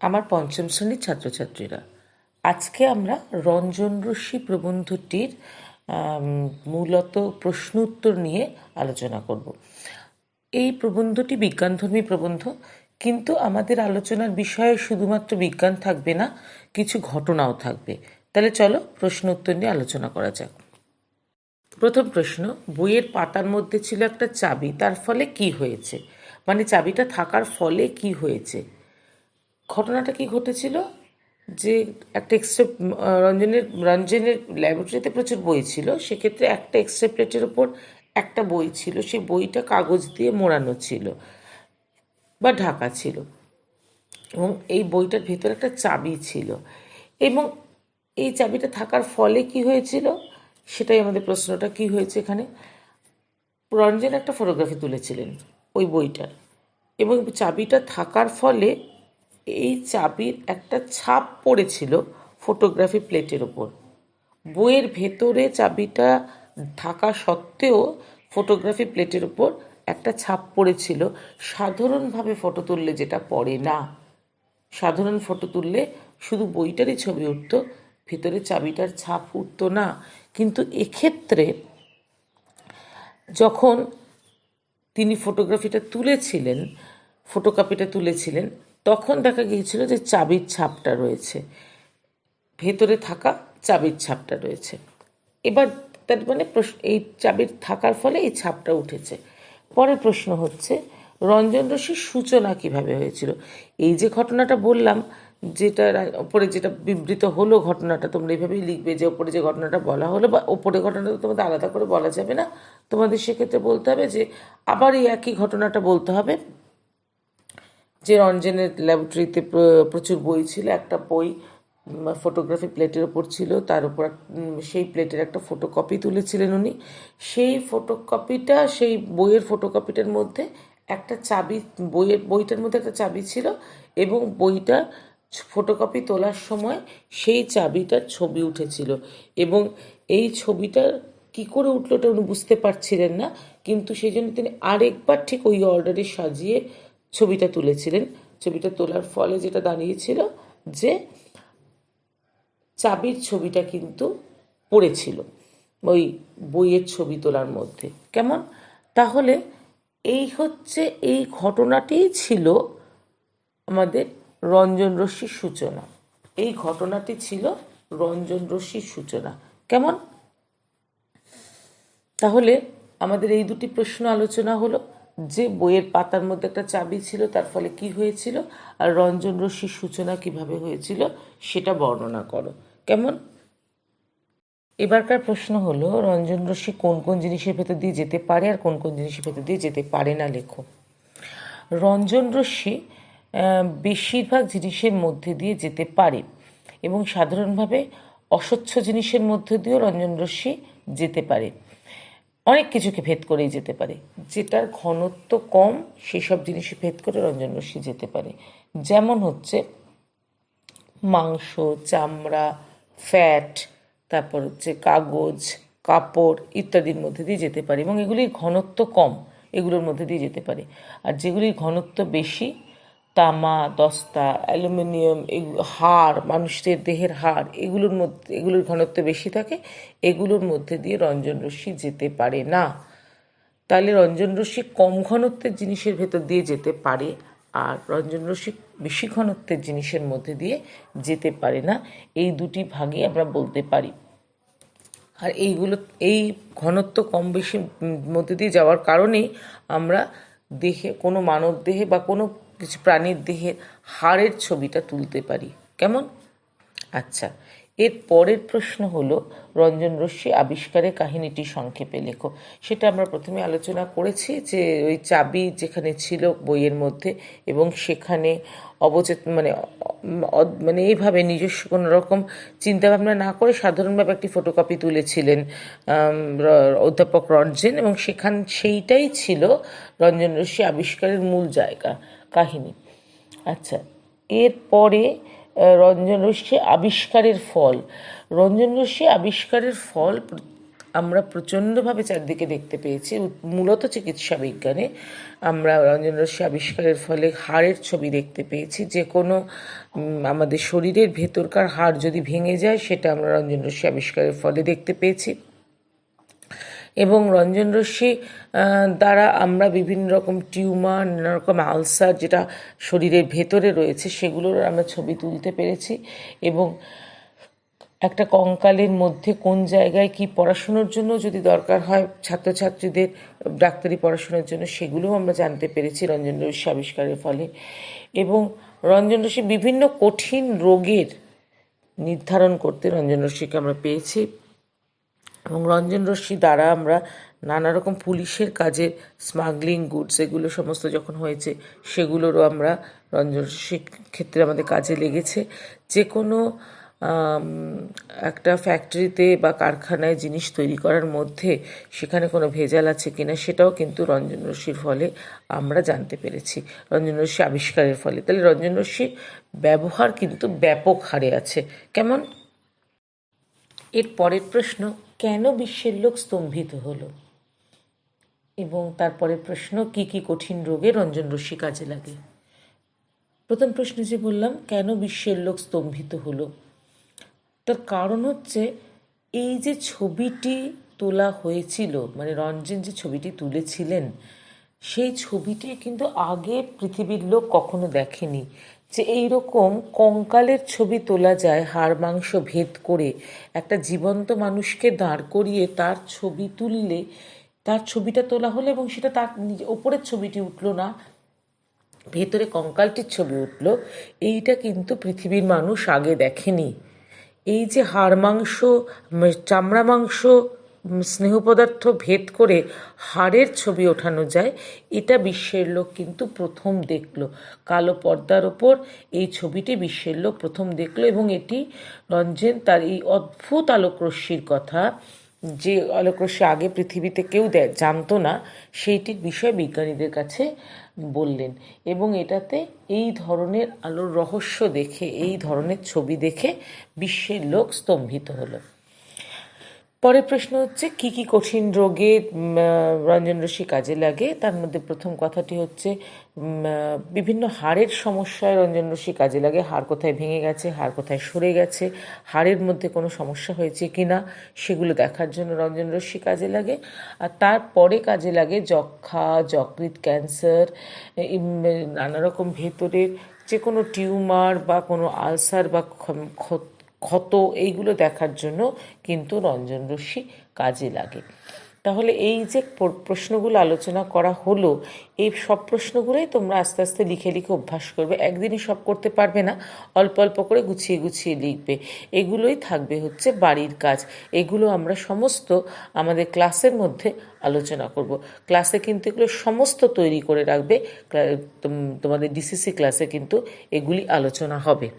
আমার পঞ্চম শ্রেণীর ছাত্রছাত্রীরা, আজকে আমরা রঞ্জনরশ্মি প্রবন্ধটির মূলত প্রশ্ন উত্তর নিয়ে আলোচনা করব। এই প্রবন্ধটি বিজ্ঞানধর্মী প্রবন্ধ, কিন্তু আমাদের আলোচনার বিষয়ে শুধুমাত্র বিজ্ঞান থাকবে না, কিছু ঘটনাও থাকবে। তাহলে চলো প্রশ্ন উত্তর নিয়ে আলোচনা করা যাক। প্রথম প্রশ্ন, বইয়ের পাতার মধ্যে ছিল একটা চাবি, তার ফলে কি হয়েছে? মানে চাবিটা থাকার ফলে কি হয়েছে? ঘটনাটা কি ঘটেছিল যে একটা রঞ্জনের ল্যাবরেটরিতে প্রচুর বই ছিল, সেক্ষেত্রে একটা এক্সট্রা প্লেটের ওপর একটা বই ছিল, সেই বইটা কাগজ দিয়ে মোড়ানো ছিল বা ঢাকা ছিল, এবং এই বইটার ভেতরে একটা চাবি ছিল, এবং এই চাবিটা থাকার ফলে কি হয়েছিল সেটাই আমাদের প্রশ্নটা। কি হয়েছে এখানে? রঞ্জন একটা ফটোগ্রাফি তুলেছিলেন ওই বইটার, এবং চাবিটা থাকার ফলে এই চাবির একটা ছাপ পড়েছিল ফটোগ্রাফি প্লেটের ওপর। বইয়ের ভেতরে চাবিটা থাকা সত্ত্বেও ফটোগ্রাফি প্লেটের ওপর একটা ছাপ পড়েছিল। সাধারণভাবে ফটো তুললে যেটা পড়ে না, সাধারণ ফটো তুললে শুধু বইটারই ছবি উঠত, ভেতরে চাবিটার ছাপ উঠত না। কিন্তু এক্ষেত্রে যখন তিনি ফটোকপিটা তুলেছিলেন, তখন দেখা গিয়েছিল যে চাবির ছাপটা রয়েছে, ভেতরে থাকা চাবির ছাপটা রয়েছে। এবার তার মানে এই চাবির থাকার ফলে এই ছাপটা উঠেছে। পরের প্রশ্ন হচ্ছে, রঞ্জন রশ্মির সূচনা কিভাবে হয়েছিল? এই যে ঘটনাটা বললাম, যেটা ওপরে যেটা বিবৃত হলো ঘটনাটা, তোমরা এইভাবেই লিখবে যে ওপরে যে ঘটনাটা বলা হলো, বা ওপরে ঘটনাটা তো তোমাদের আলাদা করে বলা যাবে না, তোমাদের সেক্ষেত্রে বলতে হবে যে আবার এই একই ঘটনাটা বলতে হবে যে রঞ্জনের ল্যাবরেটরিতে প্রচুর বই ছিল, একটা বই ফটোগ্রাফি প্লেটের ওপর ছিল, তার উপর সেই প্লেটের একটা ফটোকপি তুলেছিলেন উনি। সেই বইয়ের ফটোকপিটার মধ্যে একটা চাবি, বইটার মধ্যে একটা চাবি ছিল, এবং বইটা ফটোকপি তোলার সময় সেই চাবিটার ছবি উঠেছিল, এবং এই ছবিটা কি করে উঠলো ওটা উনি বুঝতে পারছিলেন না, কিন্তু সেই জন্য তিনি আরেকবার ঠিক ওই অর্ডারে সাজিয়ে ছবিটা তুলেছিলেন। ছবিটা তোলার ফলে যেটা দাঁড়িয়েছিল যে চাবির ছবিটা কিন্তু পড়েছিল ওই বইয়ের ছবি তোলার মধ্যে। কেমন? তাহলে এই ঘটনাটিই ছিল আমাদের রঞ্জন রশ্মির সূচনা। এই ঘটনাটি ছিল রঞ্জন রশ্মির সূচনা। কেমন? তাহলে আমাদের এই দুটি প্রশ্ন আলোচনা হলো, যে বইয়ের পাতার মধ্যে একটা চাবি ছিল, তার ফলে কি হয়েছিল, আর রঞ্জন রশ্মির সূচনা কিভাবে হয়েছিল সেটা বর্ণনা করো। কেমন? এবারকার প্রশ্ন হলো, রঞ্জন রশ্মি কোন কোন জিনিসের ভেতর দিয়ে যেতে পারে আর কোন কোন জিনিসের ভেতর দিয়ে যেতে পারে না, লেখো। রঞ্জন রশ্মি বেশিরভাগ জিনিসের মধ্যে দিয়ে যেতে পারে, এবং সাধারণভাবে অস্বচ্ছ জিনিসের মধ্যে দিয়েও রঞ্জন রশ্মি যেতে পারে। অনেক কিছুকে ভেদ করেই যেতে পারে, যেটার ঘনত্ব কম সেসব জিনিসে ভেদ করে রঞ্জন রশ্মি যেতে পারে। যেমন হচ্ছে মাংস, চামড়া, ফ্যাট, তারপর হচ্ছে কাগজ, কাপড় ইত্যাদির মধ্যে দিয়ে যেতে পারে, এবং এগুলির ঘনত্ব কম, এগুলোর মধ্যে দিয়ে যেতে পারে। আর যেগুলির ঘনত্ব বেশি, তামা, দস্তা, অ্যালুমিনিয়াম, হাড়, মানুষের দেহের হাড়, এগুলোর ঘনত্ব বেশি থাকে, এগুলোর মধ্যে দিয়ে রঞ্জন রশ্মি যেতে পারে না। তাহলে রঞ্জন রশ্মি কম ঘনত্বের জিনিসের ভেতর দিয়ে যেতে পারে, আর রঞ্জন রশ্মি বেশি ঘনত্বের জিনিসের মধ্যে দিয়ে যেতে পারে না। এই দুটি ভাগে আমরা বলতে পারি। আর এই ঘনত্ব কম বেশি মধ্যে দিয়ে যাওয়ার কারণেই আমরা দেহে, কোনো মানব দেহে বা কোনো কিছু প্রাণীর দেহের হাড়ের ছবিটা তুলতে পারি। কেমন? আচ্ছা, এর পরের প্রশ্ন হলো, রঞ্জন রশ্মি আবিষ্কারের কাহিনীটি সংক্ষেপে লেখো। সেটা আমরা প্রথমে আলোচনা করেছি, যে ওই চাবি যেখানে ছিল বইয়ের মধ্যে, এবং সেখানে মানে এইভাবে নিজস্ব কোনো রকম চিন্তাভাবনা না করে সাধারণভাবে একটি ফটোকপি তুলেছিলেন অধ্যাপক রঞ্জন, এবং সেইটাই ছিল রঞ্জন রশ্মি আবিষ্কারের মূল জায়গা, কাহিনী। আচ্ছা, এরপরে রঞ্জন রশ্মি আবিষ্কারের ফল। রঞ্জন রশ্মি আবিষ্কারের ফল আমরা প্রচণ্ডভাবে চারদিকে দেখতে পেয়েছি। মূলত চিকিৎসা বিজ্ঞানে আমরা রঞ্জন রশ্মি আবিষ্কারের ফলে হাড়ের ছবি দেখতে পেয়েছি। যে কোনো আমাদের শরীরের ভেতরকার হাড় যদি ভেঙে যায় সেটা আমরা রঞ্জন রশ্মি আবিষ্কারের ফলে দেখতে পেয়েছি। এবং রঞ্জন রশ্মি দ্বারা আমরা বিভিন্ন রকম টিউমার, নানা রকম আলসার যেটা শরীরের ভেতরে রয়েছে সেগুলোর আমরা ছবি তুলতে পেরেছি। এবং একটা কঙ্কালের মধ্যে কোন জায়গায় কি পড়াশুনোর জন্য যদি দরকার হয় ছাত্রছাত্রীদের ডাক্তারি পড়াশোনার জন্য, সেগুলোও আমরা জানতে পেরেছি রঞ্জন রশ্মি আবিষ্কারের ফলে। এবং রঞ্জন রশ্মি বিভিন্ন কঠিন রোগের নির্ধারণ করতে রঞ্জন রশ্মিকে আমরা পেয়েছি। এবং রঞ্জন রশ্মি দ্বারা আমরা নানা রকম পুলিশের কাজে, স্মাগলিং গুডস এগুলো সমস্ত যখন হয়েছে সেগুলোরও আমরা রঞ্জন রশ্মির ক্ষেত্রে আমাদের কাজে লেগেছে। যে কোনো একটা ফ্যাক্টরিতে বা কারখানায় জিনিস তৈরি করার মধ্যে সেখানে কোনো ভেজাল আছে কিনা সেটাও কিন্তু রঞ্জন রশ্মির ফলে আমরা জানতে পেরেছি, রঞ্জন রশ্মি আবিষ্কারের ফলে। তাহলে রঞ্জন রশ্মির ব্যবহার কিন্তু ব্যাপক হারে আছে। কেমন? এর পরের প্রশ্ন, কেন বিশ্বের লোক স্তম্ভিত হলো? এবং তারপরের প্রশ্ন, কি কি কঠিন রোগে রঞ্জন রশ্মি কাজে লাগে? প্রথম প্রশ্ন যে বললাম কেন বিশ্বের লোক স্তম্ভিত হলো, তার কারণ হচ্ছে এই যে ছবিটি তোলা হয়েছিল, মানে রঞ্জন যে ছবিটি তুলেছিলেন সেই ছবিটি কিন্তু আগে পৃথিবীর লোক কখনো দেখেনি। যে এইরকম কঙ্কালের ছবি তোলা যায় হাড় মাংস ভেদ করে, একটা জীবন্ত মানুষকে দাঁড় করিয়ে তার ছবি তুললে, তার ছবিটা তোলা হলো এবং সেটা তার ওপরের ছবিটি উঠলো না, ভেতরে কঙ্কালটির ছবি উঠলো, এইটা কিন্তু পৃথিবীর মানুষ আগে দেখেনি। এই যে হাড় মাংস, চামড়া মাংস, স্নেহ পদার্থ ভেদ করে হাড়ের ছবি ওঠানো যায়, এটা বিশ্বের লোক কিন্তু প্রথম দেখল। কালো পর্দার ওপর এই ছবিটি বিশ্বের লোক প্রথম দেখল। এবং এটি রঞ্জন তার এই অদ্ভুত আলোকরশ্মির কথা, যে আলোকরশ্মি আগে পৃথিবীতে কেউ জানতো না, সেইটির বিষয়ে বিজ্ঞানীদের কাছে বললেন। এবং এটাতে এই ধরনের আলোর রহস্য দেখে, এই ধরনের ছবি দেখে বিশ্বের লোক স্তম্ভিত হলো। পরের প্রশ্ন হচ্ছে কি কি কঠিন রোগে রঞ্জন রশ্মি কাজে লাগে। তার মধ্যে প্রথম কথাটি হচ্ছে বিভিন্ন হাড়ের সমস্যায় রঞ্জন রশ্মি কাজে লাগে। হাড় কোথায় ভেঙে গেছে, হাড় কোথায় সরে গেছে, হাড়ের মধ্যে কোনো সমস্যা হয়েছে কি না সেগুলো দেখার জন্য রঞ্জন রশ্মি কাজে লাগে। আর তারপরে কাজে লাগে যক্ষা, যকৃৎ ক্যান্সার, নানা রকম ভেতরের যে কোনো টিউমার বা কোনো আলসার বা ক্ষত, এইগুলো দেখার জন্য কিন্তু রঞ্জন রশ্মি কাজে লাগে। তাহলে এই যে প্রশ্নগুলো আলোচনা করা হলো, এই সব প্রশ্নগুলোই তোমরা আস্তে আস্তে লিখে লিখে অভ্যাস করবে। একদিনই সব করতে পারবে না, অল্প অল্প করে গুছিয়ে গুছিয়ে লিখবে। এগুলোই থাকবে হচ্ছে বাড়ির কাজ। এগুলো আমরা সমস্ত আমাদের ক্লাসের মধ্যে আলোচনা করব। ক্লাসে কিন্তু এগুলো সমস্ত তৈরি করে রাখবে, তোমাদের ডিসিসি ক্লাসে কিন্তু এগুলি আলোচনা হবে।